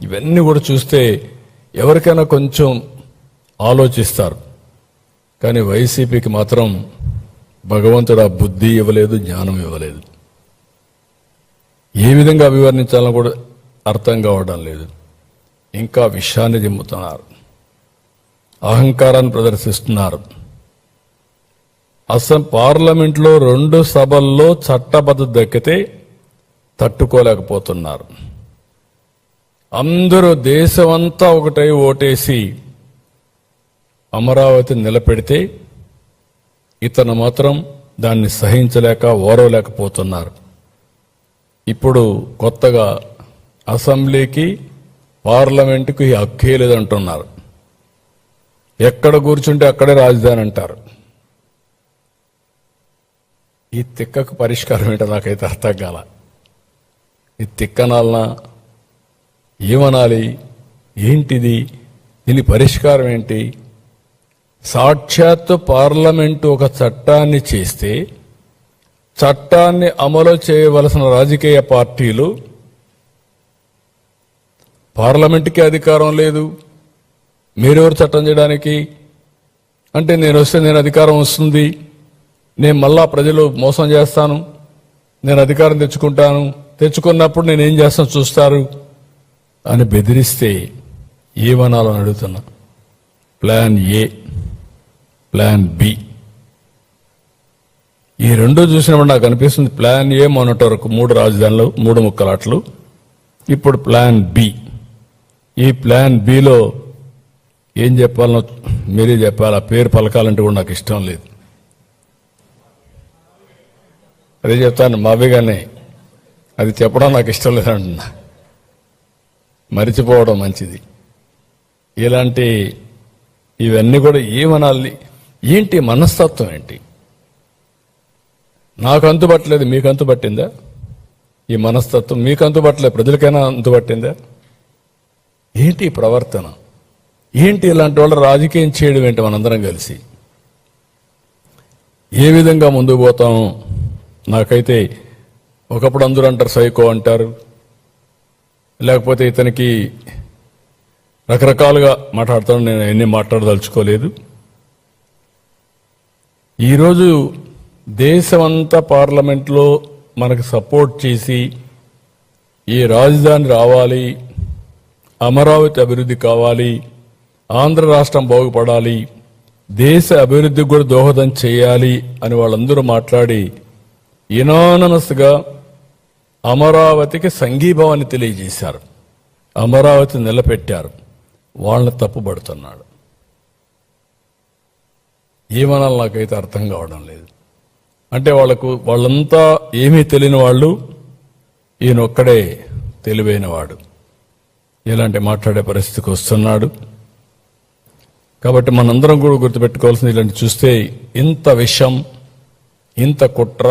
ఇవన్నీ కూడా చూస్తే ఎవరికైనా కొంచెం ఆలోచిస్తారు. కానీ వైసీపీకి మాత్రం భగవంతుడు ఆ బుద్ధి ఇవ్వలేదు, జ్ఞానం ఇవ్వలేదు. ఏ విధంగా అభివర్ణించాలని కూడా అర్థం కావడం లేదు. ఇంకా విషయాన్ని దిమ్ముతున్నారు, అహంకారాన్ని ప్రదర్శిస్తున్నారు. అసలు పార్లమెంట్లో 2 సభల్లో చట్టబద్ధత దక్కితే తట్టుకోలేకపోతున్నారు. అందరూ దేశమంతా ఒకటై ఓటేసి అమరావతిని నిలబెడితే ఇతను మాత్రం దాన్ని సహించలేక ఓరవలేకపోతున్నారు. ఇప్పుడు కొత్తగా అసెంబ్లీకి పార్లమెంటుకు ఈ హక్కే లేదంటున్నారు. ఎక్కడ కూర్చుంటే అక్కడే రాజధాని అంటారు. ఈ తిక్కకు పరిష్కారం ఏంటో నాకైతే అర్థం కాల. ఈ తిక్కనాలనా ఏమనాలి, ఏంటిది, దీని పరిష్కారం ఏంటి? సాక్షాత్తు పార్లమెంటు ఒక చట్టాన్ని చేస్తే చట్టాన్ని అమలు చేయవలసిన రాజకీయ పార్టీలు పార్లమెంటుకి అధికారం లేదు, మీరెవరు చట్టం చేయడానికి అంటే, నేను వస్తే నేను అధికారం వస్తుంది, నేను మళ్ళా ప్రజలు మోసం చేస్తాను, నేను అధికారం తెచ్చుకుంటాను, తెచ్చుకున్నప్పుడు నేనేం చేస్తాను చూస్తారు అని బెదిరిస్తే ఏమనాలని అడుగుతున్నా. ప్లాన్ ఏ, ప్లాన్ బి, ఈ రెండు చూసినప్పుడు నాకు అనిపిస్తుంది ప్లాన్ ఏ మొన్నటి వరకు 3 రాజధానులు 3 ముక్కలాట్లు, ఇప్పుడు ప్లాన్ బి. ఈ ప్లాన్ బిలో ఏం చెప్పాలనో మీరే చెప్పాలి. ఆ పేరు పలకాలంటే కూడా నాకు ఇష్టం లేదు. అదే చెప్తాను మావేగానే, అది చెప్పడం నాకు ఇష్టం లేదంటున్నా. మరిచిపోవడం మంచిది. ఇలాంటి ఇవన్నీ కూడా ఏమనాలి, ఏంటి మనస్తత్వం ఏంటి? నాకు అంతుపట్టలేదు, మీకు అంతుపట్టిందా? ఈ మనస్తత్వం మీకు అంతుపట్టలేదు, ప్రజలకైనా అంతుపట్టిందా? ఏంటి ప్రవర్తన ఏంటి? ఇలాంటి వాళ్ళు రాజకీయం చేయడం ఏంటి? మనందరం కలిసి ఏ విధంగా ముందుకు పోతాము? నాకైతే ఒకప్పుడు అందరూ అంటారు సైకో అంటారు, లేకపోతే ఇతనికి రకరకాలుగా మాట్లాడతాను. నేను ఎన్ని మాట్లాడదలుచుకోలేదు. ఈరోజు దేశమంతా పార్లమెంట్లో మనకు సపోర్ట్ చేసి ఈ రాజధాని రావాలి, అమరావతి అభివృద్ధి కావాలి, ఆంధ్ర రాష్ట్రం బాగుపడాలి, దేశ అభివృద్ధికి కూడా దోహదం చేయాలి అని వాళ్ళందరూ మాట్లాడి యునానిమస్గా అమరావతికి సంఘీభావాన్ని తెలియజేశారు, అమరావతి నిలబెట్టారు. వాళ్ళని తప్పుపడుతున్నాడు. ఏమనాలి నాకైతే అర్థం కావడం లేదు. అంటే వాళ్ళంతా ఏమీ తెలియని వాళ్ళు, ఈయనొక్కడే తెలివైన వాడు. ఇలాంటి మాట్లాడే పరిస్థితికి వస్తున్నాడు. కాబట్టి మనందరం కూడా గుర్తుపెట్టుకోవాల్సింది, ఇలాంటి చూస్తే ఇంత విషం, ఇంత కుట్ర,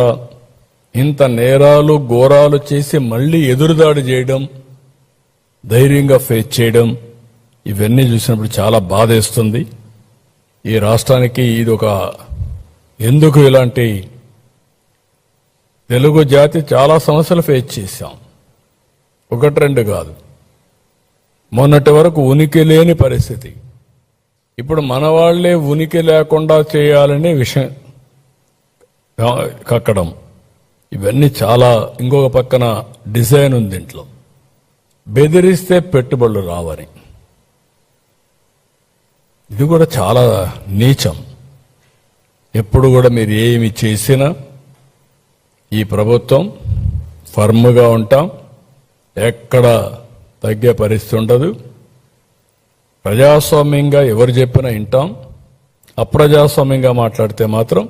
ఇంత నేరాలు ఘోరాలు చేసి మళ్ళీ ఎదురుదాడి చేయడం, ధైర్యంగా ఫేస్ చేయడం, ఇవన్నీ చూసినప్పుడు చాలా బాధేస్తుంది. ఈ రాష్ట్రానికి ఇది ఒక, ఎందుకు ఇలాంటి తెలుగు జాతి చాలా సమస్యలు ఫేస్ చేశాం, 1-2 కాదు. మొన్నటి వరకు ఉనికి లేని పరిస్థితి, ఇప్పుడు మన వాళ్లే ఉనికి లేకుండా చేయాలనే విషయం కక్కడం, ఇవన్నీ చాలా. ఇంకొక పక్కన డిజైన్ ఉంది దీంట్లో, బెదిరిస్తే పెట్టుబడులు రావని. ఇది కూడా చాలా నీచం. ఎప్పుడు కూడా మీరు ఏమి చేసినా ఈ ప్రభుత్వం ఫర్మ్గా ఉంటాం, ఎక్కడ తగ్గే పరిస్థితి ఉండదు. ప్రజాస్వామ్యంగా ఎవరు చెప్పినా వింటాం, అప్రజాస్వామ్యంగా మాట్లాడితే మాత్రం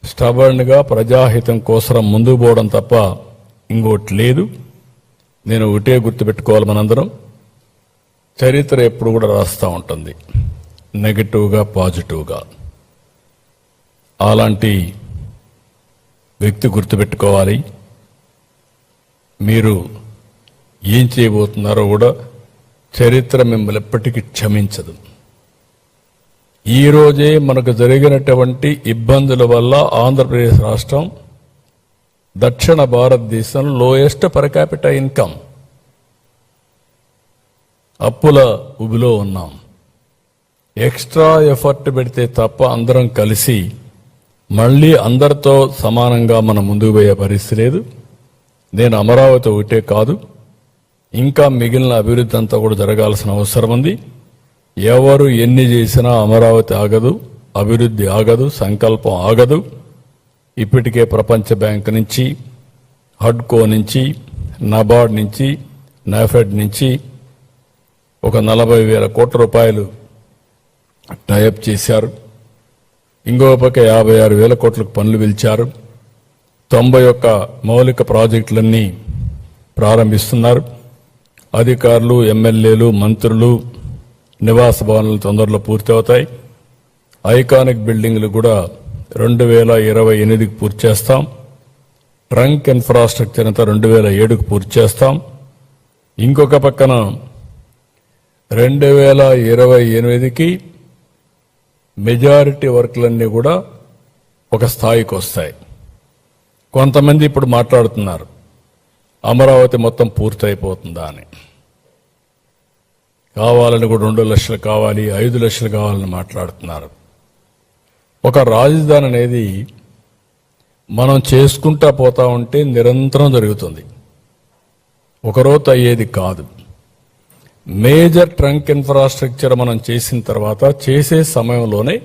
స్టబర్న్గా ప్రజాహితం కోసం ముందుకు పోవడం తప్ప ఇంకోటి లేదు. నేను ఒకటే గుర్తుపెట్టుకోవాలి, మనందరం చరిత్ర ఎప్పుడు కూడా రాస్తూ ఉంటుంది, నెగటివ్గా పాజిటివ్గా. అలాంటి వ్యక్తి గుర్తుపెట్టుకోవాలి. మీరు ఏం చేయబోతున్నారో కూడా చరిత్ర మిమ్మల్ని ఎప్పటికీ క్షమించదు. ఈరోజే మనకు జరిగినటువంటి ఇబ్బందుల వల్ల ఆంధ్రప్రదేశ్ రాష్ట్రం దక్షిణ భారతదేశం లోయెస్ట్ పర్ క్యాపిటల్ ఇన్కమ్. అప్పుల ఉబిలో ఉన్నాం. ఎక్స్ట్రా ఎఫర్ట్ పెడితే తప్ప అందరం కలిసి మళ్ళీ అందరితో సమానంగా మనం ముందుకు పోయే పరిస్థితి లేదు. నేను అమరావతి ఒకటే కాదు, ఇంకా మిగిలిన అభివృద్ధి అంతా కూడా జరగాల్సిన అవసరం ఉంది. ఎవరు ఎన్ని చేసినా అమరావతి ఆగదు, అభివృద్ధి ఆగదు, సంకల్పం ఆగదు. ఇప్పటికే ప్రపంచ బ్యాంక్ నుంచి, హడ్కో నుంచి, నబార్డ్ నుంచి, నాఫెడ్ నుంచి ఒక 40,000 కోట్ల రూపాయలు టైఅప్ చేశారు. ఇంకో పక్క 56,000 కోట్లకు పనులు పిలిచారు. 91 మౌలిక ప్రాజెక్టులన్నీ ప్రారంభిస్తున్నారు. అధికారులు, ఎమ్మెల్యేలు, మంత్రులు నివాస భవనాలు తొందరలో పూర్తి అవుతాయి. ఐకానిక్ బిల్డింగ్లు కూడా 2028కి పూర్తి చేస్తాం. ట్రంక్ ఇన్ఫ్రాస్ట్రక్చర్ అంతా 2007కు పూర్తి చేస్తాం. ఇంకొక పక్కన 2028కి మెజారిటీ వర్క్లన్నీ కూడా ఒక స్థాయికి వస్తాయి. కొంతమంది ఇప్పుడు మాట్లాడుతున్నారు అమరావతి మొత్తం పూర్తయిపోతుందా అని. కావాలని కూడా 2 లక్షలు కావాలి, 5 లక్షలు కావాలని మాట్లాడుతున్నారు. ఒక రాజధాని అనేది మనం చేసుకుంటా పోతా ఉంటే నిరంతరం జరుగుతుంది, ఒకరోజు అయ్యేది కాదు. మేజర్ ట్రంక్ ఇన్ఫ్రాస్ట్రక్చర్ మనం చేసిన తర్వాత చేసే సమయంలోనే